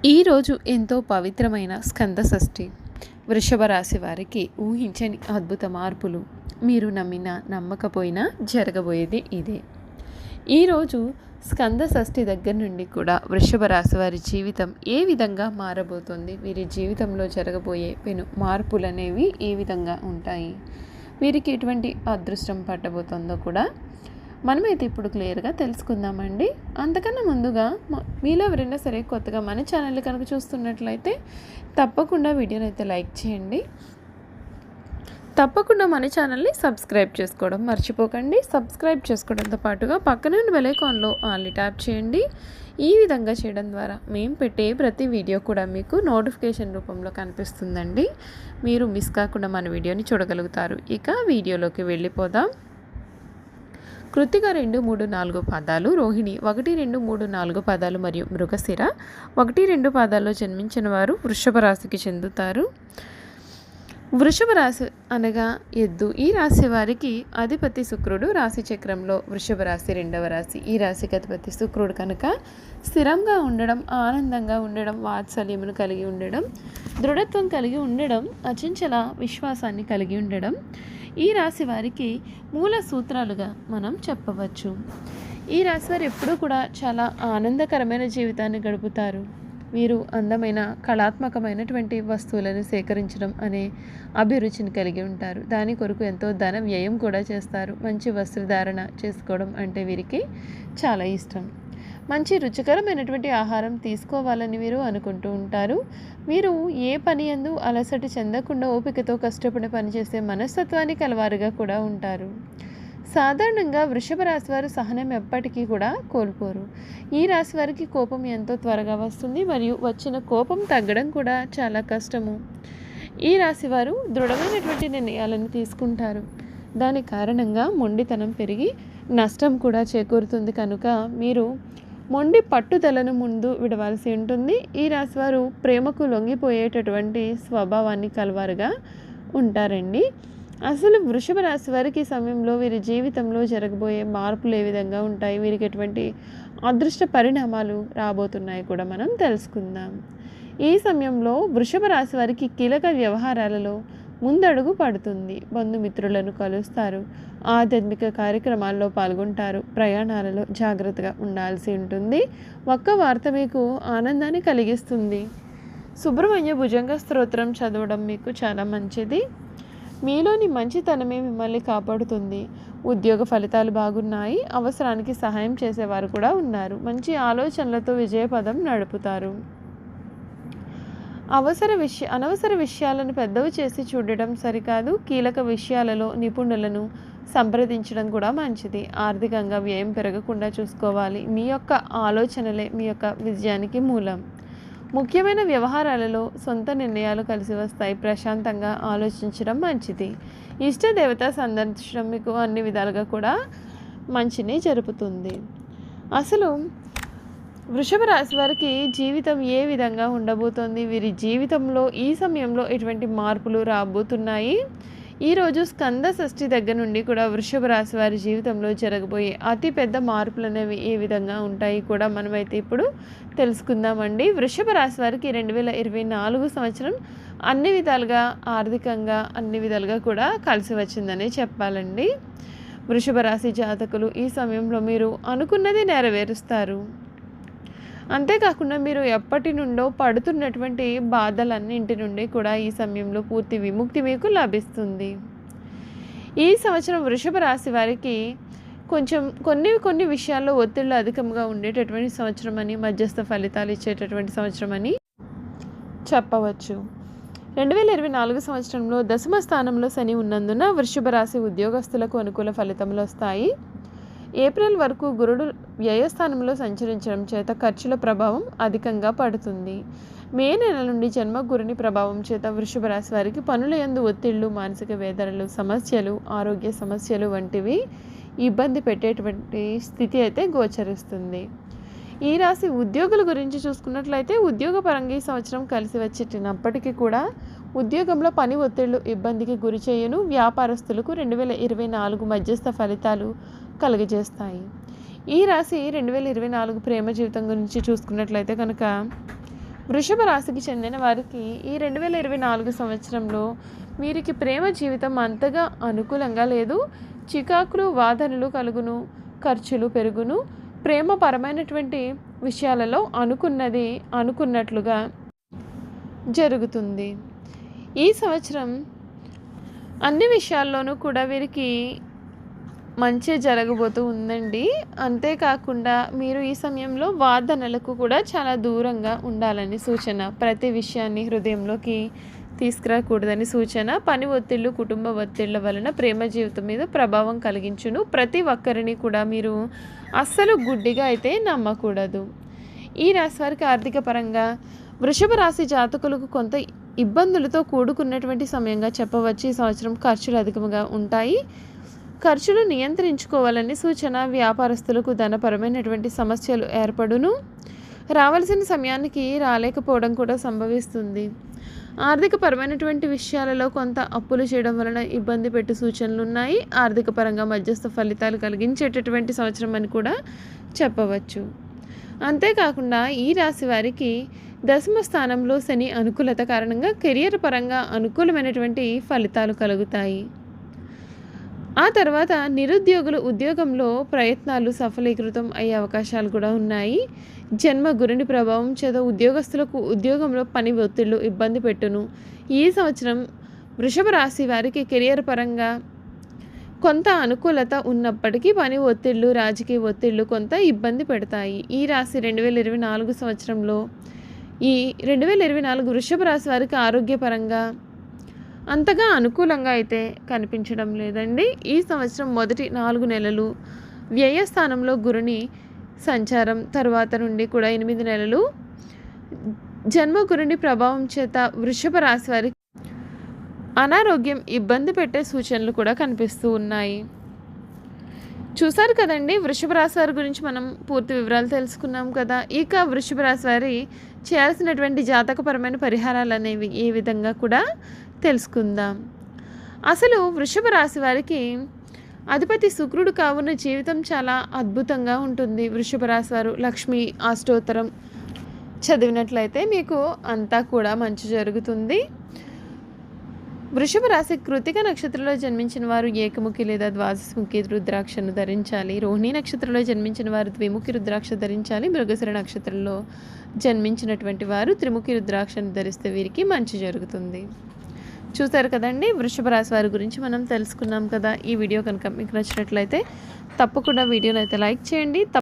ఈరోజు ఎంతో పవిత్రమైన స్కంద షష్ఠి. వృషభ రాశి వారికి ఊహించని అద్భుత మార్పులు. మీరు నమ్మినా నమ్మకపోయినా జరగబోయేది ఇదే. ఈరోజు స్కంద షష్ఠి దగ్గర నుండి కూడా వృషభ రాశి వారి జీవితం ఏ విధంగా మారబోతుంది, వీరి జీవితంలో జరగబోయే పెను మార్పులు అనేవి ఏ విధంగా ఉంటాయి, వీరికి ఎటువంటి అదృష్టం పట్టబోతుందో కూడా మనమైతే ఇప్పుడు క్లియర్గా తెలుసుకుందామండి. అంతకన్నా ముందుగా మీలో ఎవరైనా సరే కొత్తగా మన ఛానల్ కనుక చూస్తున్నట్లయితే తప్పకుండా వీడియోని అయితే లైక్ చేయండి. తప్పకుండా మన ఛానల్ని సబ్స్క్రైబ్ చేసుకోవడం మర్చిపోకండి. సబ్స్క్రైబ్ చేసుకోవడంతో పాటుగా పక్కన ఉన్న బెల్ ఐకాన్లో ఆల్ని ట్యాప్ చేయండి. ఈ విధంగా చేయడం ద్వారా మేము పెట్టే ప్రతి వీడియో కూడా మీకు నోటిఫికేషన్ రూపంలో కనిపిస్తుందండి. మీరు మిస్ కాకుండా మన వీడియోని చూడగలుగుతారు. ఇక వీడియోలోకి వెళ్ళిపోదాం. కృత్తిక 2, 3, 4 పాదాలు, రోహిణి 1, 2, 3, 4 పాదాలు మరియు మృగశిర 1, 2 పాదాల్లో జన్మించిన వారు వృషభ రాశికి చెందుతారు. వృషభ రాశి అనగా ఎద్దు. ఈ రాశి వారికి అధిపతి శుక్రుడు. రాశి చక్రంలో వృషభ రాశి 2వ రాశి. ఈ రాశికి అధిపతి శుక్రుడు కనుక స్థిరంగా ఉండడం, ఆనందంగా ఉండడం, వాత్సల్యమును కలిగి ఉండడం, దృఢత్వం కలిగి ఉండడం, అచంచల విశ్వాసాన్ని కలిగి ఉండడం ఈ రాశి వారికి మూల సూత్రాలుగా మనం చెప్పవచ్చు. ఈ రాశి వారు ఎప్పుడూ కూడా చాలా ఆనందకరమైన జీవితాన్ని గడుపుతారు. వీరు అందమైన కళాత్మకమైనటువంటి వస్తువులను సేకరించడం అనే అభిరుచిని కలిగి ఉంటారు. దాని కొరకు ఎంతో ధన వ్యయం కూడా చేస్తారు. మంచి వస్త్రధారణ చేసుకోవడం అంటే వీరికి చాలా ఇష్టం. మంచి రుచికరమైనటువంటి ఆహారం తీసుకోవాలని వీరు అనుకుంటూ ఉంటారు. వీరు ఏ పని యందు అలసట చెందకుండా ఓపికతో కష్టపడి పనిచేసే మనస్తత్వాన్ని కలవారుగా కూడా ఉంటారు. సాధారణంగా వృషభ రాశి వారు సహనం ఎప్పటికీ కూడా కోల్పోరు. ఈ రాశి వారికి కోపం ఎంతో త్వరగా వస్తుంది మరియు వచ్చిన కోపం తగ్గడం కూడా చాలా కష్టము. ఈ రాశి వారు దృఢమైనటువంటి నిర్ణయాలను తీసుకుంటారు. దాని కారణంగా మొండితనం పెరిగి నష్టం కూడా చేకూరుతుంది. కనుక మీరు మొండి పట్టుదలను ముందు విడవాల్సి ఉంటుంది. ఈ రాశివారు ప్రేమకు లొంగిపోయేటటువంటి స్వభావాన్ని కలవారుగా ఉంటారండి. అసలు వృషభ రాశి వారికి సమయంలో వీరి జీవితంలో జరగబోయే మార్పులు ఏ విధంగా ఉంటాయి, వీరికి ఎటువంటి అదృష్ట పరిణామాలు రాబోతున్నాయి కూడా మనం తెలుసుకుందాం. ఈ సమయంలో వృషభ రాశి వారికి కీలక వ్యవహారాలలో ముందడుగు పడుతుంది. బంధుమిత్రులను కలుస్తారు, ఆధ్యాత్మిక కార్యక్రమాల్లో పాల్గొంటారు, ప్రయాణాలలో జాగ్రత్తగా ఉండాల్సి ఉంటుంది. ఒక్క వార్త మీకు ఆనందాన్ని కలిగిస్తుంది. సుబ్రహ్మణ్య భుజంగ స్తోత్రం చదవడం మీకు చాలా మంచిది. మీలోని మంచితనమే మిమ్మల్ని కాపాడుతుంది. ఉద్యోగ ఫలితాలు బాగున్నాయి. అవసరానికి సహాయం చేసేవారు కూడా ఉన్నారు. మంచి ఆలోచనలతో విజయపదం నడుపుతారు. అనవసర విషయాలను పెద్దవి చేసి చూడడం సరికాదు. కీలక విషయాలలో నిపుణులను సంప్రదించడం కూడా మంచిది. ఆర్థికంగా వ్యయం పెరగకుండా చూసుకోవాలి. మీ యొక్క ఆలోచనలే మీ యొక్క విజయానికి మూలం. ముఖ్యమైన వ్యవహారాలలో సొంత నిర్ణయాలు కలిసి వస్తాయి. ప్రశాంతంగా ఆలోచించడం మంచిది. ఇష్ట దేవత సందర్శించడం మీకు అన్ని విధాలుగా కూడా మంచిని జరుపుతుంది. అసలు వృషభ రాశి వారికి జీవితం ఏ విధంగా ఉండబోతోంది, వీరి జీవితంలో ఈ సమయంలో ఎటువంటి మార్పులు రాబోతున్నాయి, ఈరోజు స్కంద షష్ఠి దగ్గర నుండి కూడా వృషభ రాశి వారి జీవితంలో జరగబోయే అతిపెద్ద మార్పులు అనేవి ఏ విధంగా ఉంటాయి కూడా మనమైతే ఇప్పుడు తెలుసుకుందామండి. వృషభ రాశి వారికి 2024 సంవత్సరం అన్ని విధాలుగా ఆర్థికంగా అన్ని విధాలుగా కూడా కలిసి వచ్చిందని చెప్పాలండి. వృషభ రాశి జాతకులు ఈ సమయంలో మీరు అనుకున్నది నెరవేరుస్తారు. అంతేకాకుండా మీరు ఎప్పటి నుండో పడుతున్నటువంటి బాధలన్నింటి నుండి కూడా ఈ సమయంలో పూర్తి విముక్తి మీకు లభిస్తుంది. ఈ సంవత్సరం వృషభ రాశి వారికి కొన్ని విషయాల్లో ఒత్తిళ్ళు అధికంగా ఉండేటటువంటి సంవత్సరం అని, మధ్యస్థ ఫలితాలు ఇచ్చేటటువంటి సంవత్సరం అని చెప్పవచ్చు. 2024 సంవత్సరంలో దశమ స్థానంలో శని ఉన్నందున వృషభ రాశి ఉద్యోగస్తులకు అనుకూల ఫలితములు వస్తాయి. ఏప్రిల్ వరకు గురుడు వ్యయస్థానంలో సంచరించడం చేత ఖర్చుల ప్రభావం అధికంగా పడుతుంది. మే నెల నుండి జన్మ గురుని ప్రభావం చేత వృషభ రాశి వారికి పనుల యందు ఒత్తిళ్లు, మానసిక వేదనలు, సమస్యలు, ఆరోగ్య సమస్యలు వంటివి ఇబ్బంది పెట్టేటువంటి స్థితి అయితే గోచరిస్తుంది. ఈ రాశి ఉద్యోగుల గురించి చూసుకున్నట్లయితే ఉద్యోగపరంగా ఈ సంవత్సరం కలిసి వచ్చేటప్పటికీ కూడా ఉద్యోగంలో పని ఒత్తిళ్లు ఇబ్బందికి గురి చేయును. వ్యాపారస్తులకు 2024 మధ్యస్థ ఫలితాలు కలుగజేస్తాయి. ఈ రాశి 2024 ప్రేమ జీవితం గురించి చూసుకున్నట్లయితే కనుక వృషభ రాశికి చెందిన వారికి ఈ 2024 సంవత్సరంలో వీరికి ప్రేమ జీవితం అంతగా అనుకూలంగా లేదు. చికాకులు, వాదనలు కలుగును, ఖర్చులు పెరుగును. ప్రేమపరమైనటువంటి విషయాలలో అనుకున్నది అనుకున్నట్లుగా జరుగుతుంది. ఈ సంవత్సరం అన్ని విషయాల్లోనూ కూడా వీరికి మంచి జరగబోతూ ఉందండి. అంతేకాకుండా మీరు ఈ సమయంలో వాదనలకు కూడా చాలా దూరంగా ఉండాలని సూచన. ప్రతి విషయాన్ని హృదయంలోకి తీసుకురాకూడదని సూచన. పని ఒత్తిళ్ళు, కుటుంబ ఒత్తిళ్ల వలన ప్రేమ జీవితం మీద ప్రభావం కలిగించును. ప్రతి ఒక్కరిని కూడా మీరు అస్సలు గుడ్డిగా అయితే నమ్మకూడదు. ఈ రాశి వారికి ఆర్థిక పరంగా వృషభ రాశి జాతకులకు కొంత ఇబ్బందులతో కూడుకున్నటువంటి సమయంగా చెప్పవచ్చు. ఈ సంవత్సరం ఖర్చులు అధికంగా ఉంటాయి. ఖర్చులు నియంత్రించుకోవాలని సూచన. వ్యాపారస్తులకు ధనపరమైనటువంటి సమస్యలు ఏర్పడును. రావాల్సిన సమయానికి రాలేకపోవడం కూడా సంభవిస్తుంది. ఆర్థిక పరమైనటువంటి విషయాలలో కొంత అప్పులు చేయడం వలన ఇబ్బంది పెట్టే సూచనలు ఉన్నాయి. ఆర్థిక పరంగా మధ్యస్థ ఫలితాలు కలిగించేటటువంటి సంవత్సరం అని కూడా చెప్పవచ్చు. అంతేకాకుండా ఈ రాశి వారికి దశమ స్థానంలో శని అనుకూలత కారణంగా కెరియర్ పరంగా అనుకూలమైనటువంటి ఫలితాలు కలుగుతాయి. ఆ తర్వాత నిరుద్యోగులు ఉద్యోగంలో ప్రయత్నాలు సఫలీకృతం అయ్యే అవకాశాలు కూడా ఉన్నాయి. జన్మ గురుని ప్రభావం చేత ఉద్యోగస్తులకు ఉద్యోగంలో పని ఒత్తిళ్లు ఇబ్బంది పెట్టును. ఈ సంవత్సరం వృషభ రాశి వారికి కెరియర్ పరంగా కొంత అనుకూలత ఉన్నప్పటికీ పని ఒత్తిళ్లు, రాజకీయ ఒత్తిళ్లు కొంత ఇబ్బంది పెడతాయి. ఈ రాశి 2024 సంవత్సరంలో ఈ 2024 వృషభ రాశి వారికి ఆరోగ్యపరంగా అంతగా అనుకూలంగా అయితే కనిపించడం లేదండి. ఈ సంవత్సరం మొదటి 4 నెలలు వ్యయస్థానంలో గురుని సంచారం, తర్వాత నుండి కూడా 8 నెలలు జన్మ గురుని ప్రభావం చేత వృషభ రాశి వారికి అనారోగ్యం ఇబ్బంది పెట్టే సూచనలు కూడా కనిపిస్తూ ఉన్నాయి. చూసారు కదండి, వృషభ రాశి వారి గురించి మనం పూర్తి వివరాలు తెలుసుకున్నాం కదా. ఇక వృషభ రాశి వారి చేయాల్సినటువంటి జాతకపరమైన పరిహారాలు అనేవి ఏ విధంగా కూడా తెలుసుకుందాం. అసలు వృషభ రాశి వారికి అధిపతి శుక్రుడు కావున జీవితం చాలా అద్భుతంగా ఉంటుంది. వృషభ రాశి వారు లక్ష్మీ అష్టోత్తరం చదివినట్లయితే మీకు అంతా కూడా మంచి జరుగుతుంది. వృషభ రాశి కృతిక నక్షత్రంలో జన్మించిన వారు ఏకముఖి లేదా ద్వాదశముఖి రుద్రాక్షను ధరించాలి. రోహిణి నక్షత్రంలో జన్మించిన వారు ద్విముఖి రుద్రాక్ష ధరించాలి. మృగశిర నక్షత్రంలో జన్మించినటువంటి వారు త్రిముఖి రుద్రాక్షను ధరిస్తే వీరికి మంచి జరుగుతుంది. చూసారు కదండి, వృషభ రాశి వారి గురించి మనం తెలుసుకున్నాం కదా. ఈ వీడియో కనుక మీకు నచ్చినట్లయితే తప్పకుండా వీడియోని అయితే లైక్ చేయండి.